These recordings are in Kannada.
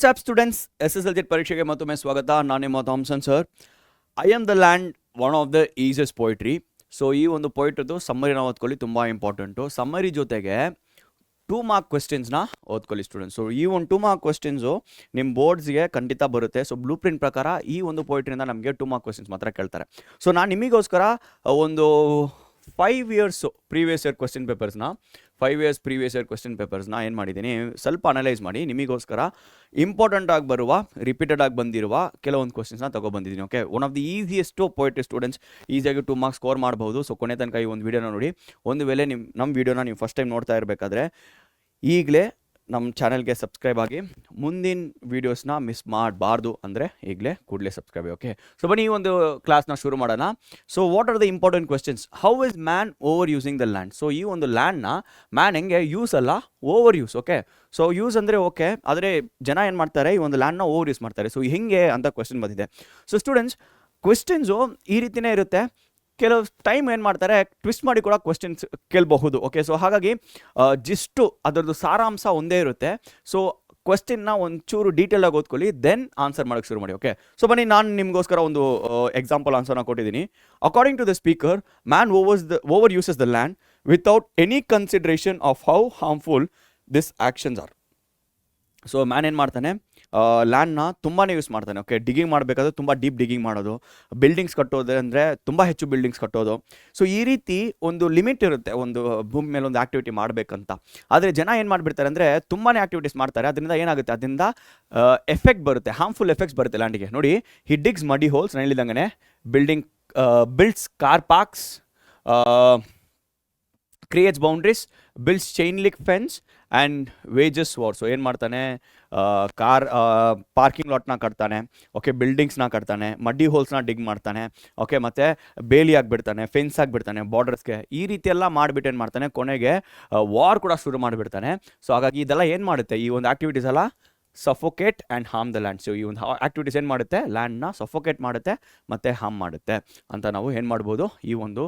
ವಾಟ್ಸ್ಆ್ಯಪ್ ಸ್ಟೂಡೆಂಟ್ಸ್ SSLC ಪರೀಕ್ಷೆಗೆ ಮತ್ತೊಮ್ಮೆ ಸ್ವಾಗತ. ನಾನು ನಿಮ್ಮ Thomson sir. I am the land one of the easiest poetry. So ಈ ಒಂದು ಪೊಯಿಟ್ರದ್ದು ಸಮ್ಮರಿನ ಓದ್ಕೊಳ್ಳಿ, ತುಂಬ ಇಂಪಾರ್ಟೆಂಟು. ಸಮ್ಮರಿ ಜೊತೆಗೆ 2 ಮಾರ್ಕ್ ಕ್ವೆಶ್ಚನ್ಸ್ನ ಓದ್ಕೊಳ್ಳಿ ಸ್ಟೂಡೆಂಟ್ಸ್. ಸೊ ಈ ಒಂದು 2 ಮಾರ್ಕ್ ಕ್ವೆಶ್ಚನ್ಸು ನಿಮ್ಮ ಬೋರ್ಡ್ಸ್ಗೆ ಖಂಡಿತ ಬರುತ್ತೆ. ಸೊ ಬ್ಲೂ ಪ್ರಿಂಟ್ ಪ್ರಕಾರ ಈ ಒಂದು ಪೊಯಿಟ್ರಿಂದ ನಮಗೆ 2 ಮಾರ್ಕ್ ಕ್ವೆಶ್ಚನ್ಸ್ ಮಾತ್ರ ಕೇಳ್ತಾರೆ. ಸೊ ನಾನು ನಿಮಗೋಸ್ಕರ ಒಂದು 5 years ಪ್ರೀವಿಯಸ್ ಇಯರ್ ಕ್ವೆಶ್ಚನ್ ಪೇಪರ್ಸ್ನ 5 years ಪ್ರೀವಿಯಸ್ ಇಯರ್ ಕ್ವೆಶ್ಚನ್ ಪೇಪರ್ಸ್ನ ಏನು ಮಾಡಿದ್ದೀನಿ, ಸ್ವಲ್ಪ ಅನಲೈಸ್ ಮಾಡಿ ನಿಮಗೋಸ್ಕರ ಇಂಪಾರ್ಟೆಂಟ್ ಆಗಿ ಬರುವ, ರಿಪೀಟೆಡ್ ಆಗಿ ಬಂದಿರುವ ಕೆಲವೊಂದು ಕ್ವೆಶ್ಚನ್ಸ್ನ ತೊಗೊಬಂದಿದ್ದೀನಿ. Okay, one of the easiest poetry students ಈಸಿಯಾಗಿ 2 ಮಾರ್ಕ್ಸ್ ಸ್ಕೋರ್ ಮಾಡ್ಬೋದು. ಸೊ ಕೊನೆ ತನಕ ಈ ಒಂದು ವೀಡಿಯೋನ ನೋಡಿ. ಒಂದು ವೇಳೆ ನಮ್ಮ ವೀಡಿಯೋನ ನೀವು ಫಸ್ಟ್ ಟೈಮ್ ನೋಡ್ತಾ ಇರಬೇಕಾದ್ರೆ ಈಗಲೇ ನಮ್ಮ ಚಾನಲ್ಗೆ ಸಬ್ಸ್ಕ್ರೈಬ್ ಆಗಿ ಮುಂದಿನ ವೀಡಿಯೋಸ್ನ ಮಿಸ್ ಮಾಡಬಾರ್ದು ಅಂದರೆ ಈಗಲೇ ಕೂಡಲೇ ಸಬ್ಸ್ಕ್ರೈಬ್. ಓಕೆ, ಸೊ ಬನ್ನಿ ಈ ಒಂದು ಕ್ಲಾಸ್ನ ಶುರು ಮಾಡೋಣ. So what are the important questions? How is man over using the land? So ಈ ಒಂದು ಲ್ಯಾಂಡ್ನ ಮ್ಯಾನ್ ಹೆಂಗೆ ಯೂಸ್ ಅಲ್ಲ, over use. Okay, so use ಅಂದರೆ ಓಕೆ, ಆದರೆ ಜನ ಏನು ಮಾಡ್ತಾರೆ, ಈ ಒಂದು ಲ್ಯಾಂಡ್ನ ಓವರ್ ಯೂಸ್ ಮಾಡ್ತಾರೆ. ಸೊ ಹೆಂಗೆ ಅಂತ ಕ್ವೆಶ್ಚನ್ ಬಂದಿದೆ. ಸೊ ಸ್ಟೂಡೆಂಟ್ಸ್, ಕ್ವೆಶ್ಚನ್ಸು ಈ ರೀತಿಯೇ ಇರುತ್ತೆ. ಕೆಲವು ಟೈಮ್ ಏನು ಮಾಡ್ತಾರೆ, ಟ್ವಿಸ್ಟ್ ಮಾಡಿ ಕೂಡ ಕ್ವೆಶ್ಚನ್ಸ್ ಕೇಳಬಹುದು. ಓಕೆ, ಸೊ ಹಾಗಾಗಿ ಜಿಸ್ಟು ಅದರದ್ದು ಸಾರಾಂಶ ಒಂದೇ ಇರುತ್ತೆ. ಸೊ ಕ್ವೆಶ್ಚನ್ನ ಒಂಚೂರು ಡೀಟೇಲಾಗಿ ಓದ್ಕೊಳ್ಳಿ, ದೆನ್ ಆನ್ಸರ್ ಮಾಡೋಕ್ಕೆ ಶುರು ಮಾಡಿ. ಓಕೆ, ಸೊ ಬನ್ನಿ ನಾನು ನಿಮಗೋಸ್ಕರ ಒಂದು ಎಕ್ಸಾಂಪಲ್ ಆನ್ಸರ್ನ ಕೊಟ್ಟಿದ್ದೀನಿ. According to the speaker, man over uses the land without any consideration of how harmful this actions are. So man ಏನು ಮಾಡ್ತಾನೆ, ಲ್ಯಾಂಡ್ನ ತುಂಬಾ ಯೂಸ್ ಮಾಡ್ತಾನೆ. ಓಕೆ, ಡಿಗಿಂಗ್ ಮಾಡಬೇಕಾದ್ರೆ ತುಂಬ ಡೀಪ್ ಡಿಗಿಂಗ್ ಮಾಡೋದು, ಬಿಲ್ಡಿಂಗ್ಸ್ ಕಟ್ಟೋದು ಅಂದರೆ ತುಂಬ ಹೆಚ್ಚು ಬಿಲ್ಡಿಂಗ್ಸ್ ಕಟ್ಟೋದು. ಸೊ ಈ ರೀತಿ ಒಂದು ಲಿಮಿಟ್ ಇರುತ್ತೆ ಒಂದು ಭೂಮಿ ಮೇಲೆ ಒಂದು ಆ್ಯಕ್ಟಿವಿಟಿ ಮಾಡಬೇಕಂತ. ಆದರೆ ಜನ ಏನು ಮಾಡಿಬಿಡ್ತಾರೆ ಅಂದರೆ ತುಂಬಾ ಆ್ಯಕ್ಟಿವಿಟೀಸ್ ಮಾಡ್ತಾರೆ. ಅದರಿಂದ ಏನಾಗುತ್ತೆ, ಅದರಿಂದ ಎಫೆಕ್ಟ್ ಬರುತ್ತೆ, ಹಾರ್ಮ್ಫುಲ್ ಎಫೆಕ್ಟ್ಸ್ ಬರುತ್ತೆ ಲ್ಯಾಂಡಿಗೆ. ನೋಡಿ, ಹಿ ಡಿಗ್ಸ್ ಮಡಿ ಹೋಲ್ಸ್, ನಾನು ಹೇಳಿದಂಗೆ builds car parks, creates boundaries, builds chain link fence and wages war. So ಏನು ಮಾಡ್ತಾನೆ, ಪಾರ್ಕಿಂಗ್ ಲಾಟ್ನ ಕಟ್ತಾನೆ. ಓಕೆ, ಬಿಲ್ಡಿಂಗ್ಸ್ನ ಕಟ್ತಾನೆ, ಮಡ್ಡಿ ಹೋಲ್ಸ್ನ ಡಿಗ್ ಮಾಡ್ತಾನೆ. ಓಕೆ, ಮತ್ತು ಬೇಲಿ ಆಗಿಬಿಡ್ತಾನೆ, ಫೆನ್ಸ್ ಆಗಿಬಿಡ್ತಾನೆ ಬಾರ್ಡರ್ಸ್ಗೆ. ಈ ರೀತಿ ಎಲ್ಲ ಮಾಡಿಬಿಟ್ಟು ಏನು ಮಾಡ್ತಾನೆ, ಕೊನೆಗೆ ವಾರ್ ಕೂಡ ಶುರು ಮಾಡಿಬಿಡ್ತಾನೆ. ಸೊ ಹಾಗಾಗಿ ಇದೆಲ್ಲ ಏನು ಮಾಡುತ್ತೆ, ಈ ಒಂದು ಆ್ಯಕ್ಟಿವಿಟೀಸ್ ಎಲ್ಲ suffocate and harm the land. So ಈ ಒಂದು ಆ್ಯಕ್ಟಿವಿಟೀಸ್ ಏನು ಮಾಡುತ್ತೆ, ಲ್ಯಾಂಡ್ನ ಸಫೋಕೇಟ್ ಮಾಡುತ್ತೆ ಮತ್ತು ಹಾರ್ಮ್ ಮಾಡುತ್ತೆ ಅಂತ ನಾವು ಏನು ಮಾಡ್ಬೋದು, ಈ ಒಂದು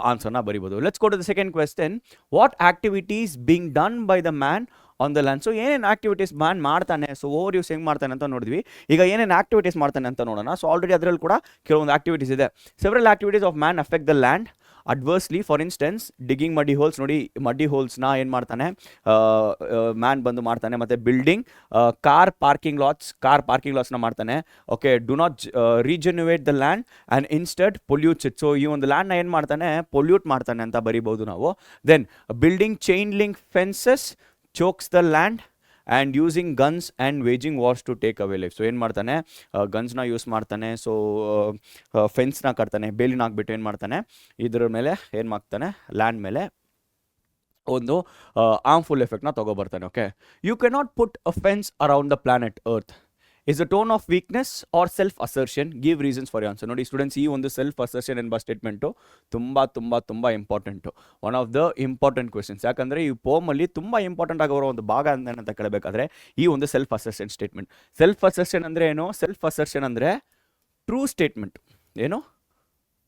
ಆನ್ಸರ್ನ ಬರಿಬೋದು. Let's go to the second question. What activities being done by the man on the land? So ಏನೇನು ಆ್ಯಕ್ಟಿವಿಟೀಸ್ ಮ್ಯಾನ್ ಮಾಡ್ತಾನೆ, ಸೊ ಓವರ್ ಯೂಸ್ ಹೆಂಗೆ ಮಾಡ್ತಾನೆ ಅಂತ ನೋಡಿದ್ವಿ. ಈಗ ಏನೇನು ಆ್ಯಕ್ಟಿವಿಟೀಸ್ ಮಾಡ್ತಾನೆ ಅಂತ ನೋಡೋಣ. ಸೊ ಆಲ್ರೆಡಿ ಅದರಲ್ಲಿ ಕೂಡ ಕೆಲವೊಂದು ಆ್ಯಕ್ಟಿವಿಟೀಸ್ ಇದೆ. Several activities of man affect the land adversely. For instance, digging muddy holes. ನೋಡಿ, ಮಡ್ಡಿ ಹೋಲ್ಸ್ನ ಏನು ಮಾಡ್ತಾನೆ, ಮ್ಯಾನ್ ಬಂದು ಮಾಡ್ತಾನೆ. ಮತ್ತು ಬಿಲ್ಡಿಂಗ್ ಕಾರ್ ಪಾರ್ಕಿಂಗ್ ಲಾಟ್ಸ್ನ ಮಾಡ್ತಾನೆ. Okay, do not rejuvenate the land and instead pollutes it. So ಈ ಒಂದು ಲ್ಯಾಂಡ್ನ ಏನು ಮಾಡ್ತಾನೆ, ಪೊಲ್ಯೂಟ್ ಮಾಡ್ತಾನೆ ಅಂತ ಬರಿಬೋದು ನಾವು. Then building chain link fences chokes the land and using guns and waging wars to take away life. So ಏನು ಮಾಡ್ತಾನೆ, ಗನ್ಸ್ನ ಯೂಸ್ ಮಾಡ್ತಾನೆ. ಸೊ ಫೆನ್ಸ್ನ ಕಟ್ತಾನೆ, ಬೇಲಿನ ಹಾಕ್ಬಿಟ್ಟು ಏನು ಮಾಡ್ತಾನೆ, ಇದ್ರ ಮೇಲೆ ಏನು ಮಾಡ್ತಾನೆ, ಲ್ಯಾಂಡ್ ಮೇಲೆ ಒಂದು ಹಾರ್ಮ್ಫುಲ್ ಎಫೆಕ್ಟ್ನ ತೊಗೊಬರ್ತಾನೆ. Okay, you cannot put a fence around the planet Earth. Is a tone of weakness or self assertion? Give reasons for answer. ನೋಡಿ ಸ್ಟೂಡೆಂಟ್ಸ್, ಈ ಒಂದು ಸೆಲ್ಫ್ ಅಸರ್ಷನ್ ಎಂಬ ಸ್ಟೇಟ್ಮೆಂಟು ತುಂಬ important. One of the important questions. ಯಾಕಂದರೆ ಈ ಪೋಮಲ್ಲಿ ತುಂಬ ಇಂಪಾರ್ಟೆಂಟ್ ಆಗಿರೋ ಒಂದು ಭಾಗ ಅಂತ ಕೇಳಬೇಕಾದ್ರೆ ಈ ಒಂದು self assertion statement. Self assertion ಅಂದರೆ ಏನು? ಸೆಲ್ಫ್ ಅಸರ್ಷನ್ ಅಂದರೆ ಟ್ರೂ ಸ್ಟೇಟ್ಮೆಂಟ್. ಏನು?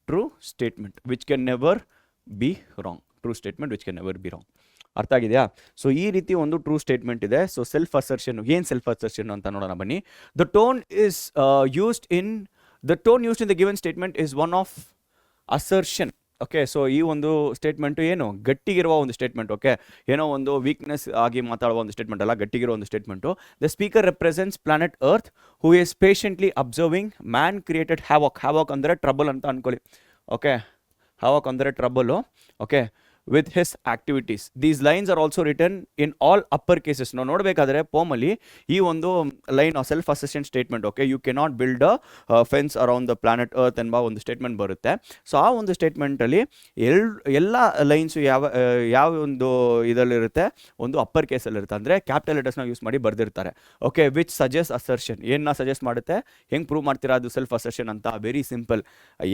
True statement which can never be wrong. True statement which can never be wrong. ಅರ್ಥ ಆಗಿದೆಯಾ? ಸೊ ಈ ರೀತಿ ಒಂದು ಟ್ರೂ ಸ್ಟೇಟ್ಮೆಂಟ್ ಇದೆ. ಸೊ ಸೆಲ್ಫ್ ಅಸರ್ಷನ್, ಏನು ಸೆಲ್ಫ್ ಅಸರ್ಷನ್ ಅಂತ ನೋಡೋಣ ಬನ್ನಿ. The tone used in the given statement is one of assertion. Okay, so ಈ ಒಂದು ಸ್ಟೇಟ್ಮೆಂಟು ಏನು, ಗಟ್ಟಿಗಿರುವ ಒಂದು ಸ್ಟೇಟ್ಮೆಂಟ್. ಓಕೆ, ಏನೋ ಒಂದು ವೀಕ್ನೆಸ್ ಆಗಿ ಮಾತಾಡುವ ಒಂದು ಸ್ಟೇಟ್ಮೆಂಟ್ ಅಲ್ಲ, ಗಟ್ಟಿಗಿರೋ ಒಂದು statement. The speaker represents planet Earth who is patiently observing man created havoc ಅಂದರೆ ಟ್ರಬಲ್ ಅಂತ ಅಂದ್ಕೊಳ್ಳಿ. ಓಕೆ, ಹ್ಯಾವಾಕ್ ಅಂದರೆ trouble. Okay, with his activities. These lines are also written in all upper cases. ನಾವು ನೋಡಬೇಕಾದ್ರೆ ಪೋಮಲ್ಲಿ ಈ ಒಂದು line self assessment statement. Okay, you cannot build a fence around the planet Earth ಎಂಬ ಒಂದು ಸ್ಟೇಟ್ಮೆಂಟ್ ಬರುತ್ತೆ. ಸೊ ಆ ಒಂದು ಸ್ಟೇಟ್ಮೆಂಟಲ್ಲಿ ಎಲ್ಲ ಲೈನ್ಸು ಯಾವ ಒಂದು ಇದರಲ್ಲಿರುತ್ತೆ, ಒಂದು ಅಪ್ಪರ್ ಕೇಸಲ್ಲಿರುತ್ತೆ. ಅಂದರೆ ಕ್ಯಾಪಿಟಲ್ ಲೆಟರ್ಸ್ನ ಯೂಸ್ ಮಾಡಿ ಬರೆದಿರ್ತಾರೆ. Okay, which suggest assertion. ಏನನ್ನ ಸಜೆಸ್ಟ್ ಮಾಡುತ್ತೆ, ಹೆಂಗೆ ಪ್ರೂವ್ ಮಾಡ್ತೀರಾ ಅದು ಸೆಲ್ಫ್ ಅಸರ್ಷನ್ ಅಂತ? Very simple.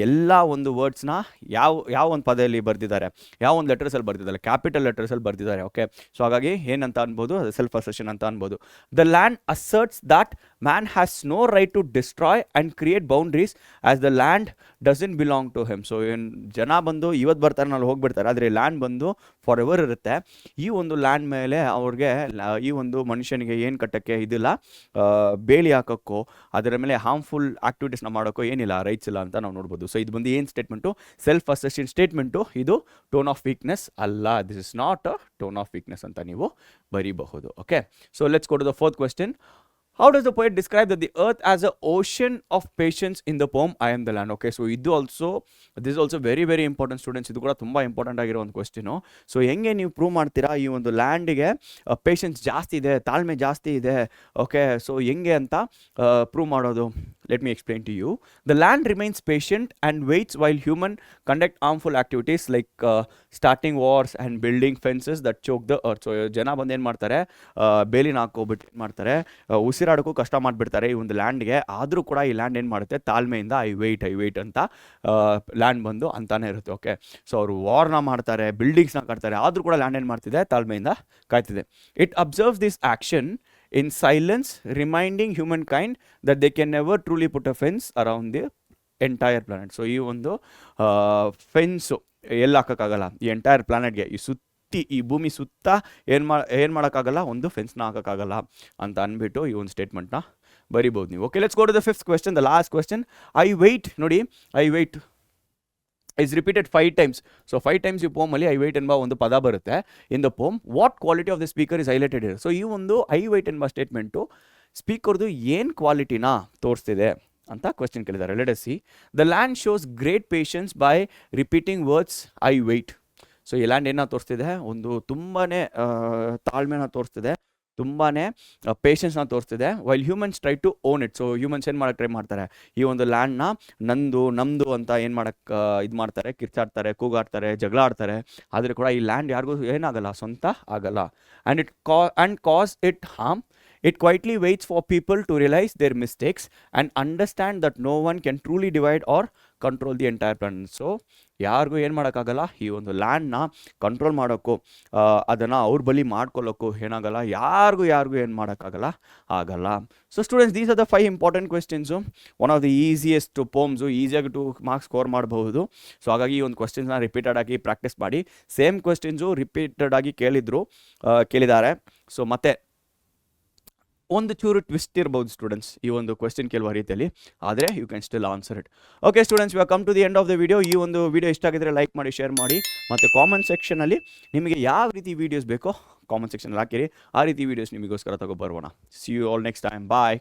ಎಲ್ಲ ಒಂದು ವರ್ಡ್ಸ್ನ ಯಾವ ಒಂದು ಪದದಲ್ಲಿ ಬರೆದಿದ್ದಾರೆ, ಯಾವ ಒಂದು ಲೆಟರ್ಸಲ್ಲಿ ಬರ್ತಿದ್ದಾರೆ, ಕ್ಯಾಪಿಟಲ್ ಲೆಟರ್ಸಲ್ಲಿ ಬರ್ತಿದ್ದಾರೆ. ಓಕೆ, ಸೊ ಹಾಗಾಗಿ ಏನಂತ ಅನ್ಬೋದು, ಅದು ಸೆಲ್ಫ್ ಅಸರ್ಷನ್ ಅಂತ ಅನ್ಬೋದು. The land asserts that man has no right to destroy and create boundaries as the land doesn't belong to him. So ಏನು ಜನ ಬಂದು ಇವತ್ತು ಬರ್ತಾರೆ ನಾಳೆ ಹೋಗ್ಬಿಡ್ತಾರೆ, ಆದರೆ ಲ್ಯಾಂಡ್ ಬಂದು ಫಾರ್ ಎವರ್ ಇರುತ್ತೆ. ಈ ಒಂದು ಲ್ಯಾಂಡ್ ಮೇಲೆ ಅವ್ರಿಗೆ ಈ ಒಂದು ಮನುಷ್ಯನಿಗೆ ಏನು ಕಟ್ಟಕ್ಕೆ ಇದಿಲ್ಲ, ಬೇಲಿ ಹಾಕೋಕ್ಕೋ ಅದರ ಮೇಲೆ ಹಾರ್ಮ್ಫುಲ್ ಆಕ್ಟಿವಿಟೀಸ್ನ ಮಾಡೋಕ್ಕೋ ಏನಿಲ್ಲ, ರೈಟ್ಸ್ ಇಲ್ಲ ಅಂತ ನಾವು ನೋಡ್ಬೋದು. ಸೊ ಇದು ಬಂದು ಏನು ಸ್ಟೇಟ್ಮೆಂಟು, ಸೆಲ್ಫ್ ಅಸೆಷನ್ ಸ್ಟೇಟ್ಮೆಂಟು. ಇದು ಟೋನ್ ಆಫ್ ವೀಕ್ನೆಸ್ ಅಲ್ಲ, this is not a tone of weakness ಅಂತ ನೀವು ಬರೀಬಹುದು. Okay, so let's go to the fourth question. How does the poet describe that the earth as an ocean of patience in the poem I am the land? Okay, so this is also very very important students. ಇದು ಕೂಡ ತುಂಬ ಇಂಪಾರ್ಟೆಂಟ್ ಆಗಿರೋ ಒಂದು ಕ್ವೆಶ್ಚನು. ಸೊ ಹೆಂಗೆ ನೀವು ಪ್ರೂವ್ ಮಾಡ್ತೀರಾ ಈ ಒಂದು ಲ್ಯಾಂಡಿಗೆ ಪೇಷನ್ಸ್ ಜಾಸ್ತಿ ಇದೆ, ತಾಳ್ಮೆ ಜಾಸ್ತಿ ಇದೆ. ಓಕೆ, ಸೊ ಹೆಂಗೆ ಅಂತ ಪ್ರೂವ್ ಮಾಡೋದು? Let me explain to you. The land remains patient and waits while human conduct harmful activities like starting wars and building fences that choke the earth. So ಜನ ಬಂದು ಏನು ಮಾಡ್ತಾರೆ, ಬೇಲಿನ ಹಾಕೋಬಿಟ್ಟು ಏನು ಮಾಡ್ತಾರೆ, ಉಸಿರಾಡೋಕ್ಕೂ ಕಷ್ಟ ಮಾಡಿಬಿಡ್ತಾರೆ ಈ ಒಂದು ಲ್ಯಾಂಡ್ಗೆ. ಆದರೂ ಕೂಡ ಈ ಲ್ಯಾಂಡ್ ಏನು ಮಾಡುತ್ತೆ, ತಾಳ್ಮೆಯಿಂದ ಐ ವೆಯ್ಟ್ ಅಂತ ಲ್ಯಾಂಡ್ ಬಂದು ಅಂತಾನೆ ಇರುತ್ತೆ. ಓಕೆ, ಸೊ ಅವರು ವಾರ್ನ ಮಾಡ್ತಾರೆ, ಬಿಲ್ಡಿಂಗ್ಸ್ನ ಕಟ್ತಾರೆ, ಆದರೂ ಕೂಡ ಲ್ಯಾಂಡ್ ಏನು ಮಾಡ್ತಿದೆ, ತಾಳ್ಮೆಯಿಂದ ಕಾಯ್ತಿದೆ. It observes this action in silence, reminding humankind that they can never truly put a fence around the entire planet. So ಈ ಒಂದು ಫೆನ್ಸು ಎಲ್ಲಿ ಹಾಕೋಕ್ಕಾಗಲ್ಲ, ಈ ಎಂಟೈರ್ ಪ್ಲಾನೆಟ್ಗೆ, ಈ ಭೂಮಿ ಸುತ್ತ ಏನು ಮಾಡೋಕ್ಕಾಗಲ್ಲ, ಒಂದು ಫೆನ್ಸ್ನ ಹಾಕೋಕ್ಕಾಗಲ್ಲ ಅಂತ ಅಂದ್ಬಿಟ್ಟು ಈ ಒಂದು ಸ್ಟೇಟ್ಮೆಂಟ್ನ ಬರಿಬೋದು ನೀವು. Okay, let's go to the fifth question, the last question. I wait, ನೋಡಿ I wait is repeated 5 times. So 5 times ಈ ಪೋಮಲ್ಲಿ ಐ ವೆಯ್ಟ್ ಎಂಬ ಒಂದು ಪದ ಬರುತ್ತೆ in the poem. What quality of the speaker is highlighted here? So ಈ ಒಂದು ಐ ವೆಯ್ಟ್ ಎಂಬ ಸ್ಟೇಟ್ಮೆಂಟು ಸ್ಪೀಕರ್ದು ಏನು ಕ್ವಾಲಿಟಿನ ತೋರಿಸ್ತಿದೆ ಅಂತ ಕ್ವೆಶ್ಚನ್ ಕೇಳಿದ್ದಾರೆ. Let us see. The land shows great patience by repeating words I wait. So ಈ ಲ್ಯಾಂಡ್ ಏನನ್ನ ತೋರಿಸ್ತಿದೆ, ಒಂದು ತುಂಬಾ ತಾಳ್ಮೆನ ತೋರಿಸ್ತಿದೆ, ತುಂಬಾ ಪೇಷನ್ಸ್ನ ತೋರಿಸ್ತಿದೆ. While humans try to own it. So humans ಏನು ಮಾಡೋಕ್ಕೆ ಟ್ರೈ ಮಾಡ್ತಾರೆ, ಈ ಒಂದು ಲ್ಯಾಂಡ್ನ ನಮ್ಮದು ಅಂತ ಏನು ಮಾಡೋಕ್ಕೆ ಇದು ಮಾಡ್ತಾರೆ, ಕಿರ್ಚಾಡ್ತಾರೆ, ಕೂಗಾಡ್ತಾರೆ, ಜಗಳ ಆಡ್ತಾರೆ. ಆದರೆ ಕೂಡ ಈ ಲ್ಯಾಂಡ್ ಯಾರಿಗೂ ಏನಾಗಲ್ಲ, ಸ್ವಂತ ಆಗಲ್ಲ. And cos it harm. It quietly waits for people to realize their mistakes and understand that no one can truly divide or control the entire planet. So ಯಾರಿಗೂ ಏನು ಮಾಡೋಕ್ಕಾಗಲ್ಲ, ಈ ಒಂದು ಲ್ಯಾಂಡ್ನ ಕಂಟ್ರೋಲ್ ಮಾಡೋಕ್ಕೂ ಅದನ್ನು ಅವ್ರ ಬಳಿ ಮಾಡ್ಕೊಳ್ಳೋಕ್ಕೂ ಏನಾಗಲ್ಲ, ಯಾರಿಗೂ ಏನು ಮಾಡೋಕ್ಕಾಗಲ್ಲ. So students, these are the 5 important questions. One of the easiest poems, ಈಸಿಯಾಗಿ 2 ಮಾರ್ಕ್ಸ್ ಸ್ಕೋರ್ ಮಾಡಬಹುದು. ಸೊ ಹಾಗಾಗಿ ಈ ಒಂದು ಕ್ವೆಶ್ಚನ್ಸ್ನ ರಿಪೀಟೆಡ್ ಆಗಿ ಪ್ರಾಕ್ಟೀಸ್ ಮಾಡಿ. ಸೇಮ್ ಕ್ವೆಶ್ಚನ್ಸು ರಿಪೀಟೆಡ್ ಆಗಿ ಕೇಳಿದ್ದಾರೆ. ಸೊ ಮತ್ತೆ ಒಂದು ಚೂರು ಟ್ವಿಸ್ಟ್ ಇರ್ಬೋದು ಸ್ಟೂಡೆಂಟ್ಸ್ ಈ ಒಂದು ಕ್ವೆಶ್ಚನ್ ಕೇಳುವ ರೀತಿಯಲ್ಲಿ, ಆದರೆ you can still answer it. Okay students, we come to the end of the video. ಈ ಒಂದು ವಿಡಿಯೋ ಇಷ್ಟ ಆಗಿದ್ರೆ ಲೈಕ್ ಮಾಡಿ, ಶೇರ್ ಮಾಡಿ, ಮತ್ತು ಕಾಮೆಂಟ್ ಸೆಕ್ಷನಲ್ಲಿ ನಿಮಗೆ ಯಾವ ರೀತಿ ವೀಡಿಯೋಸ್ ಬೇಕೋ ಕಾಮೆಂಟ್ ಸೆಕ್ಷನಲ್ಲಿ ಹಾಕಿರಿ. ಆ ರೀತಿ ವೀಡಿಯೋಸ್ ನಿಮಗೋಸ್ಕರ ತಗೊಬರೋಣ. See you all next time. Bye.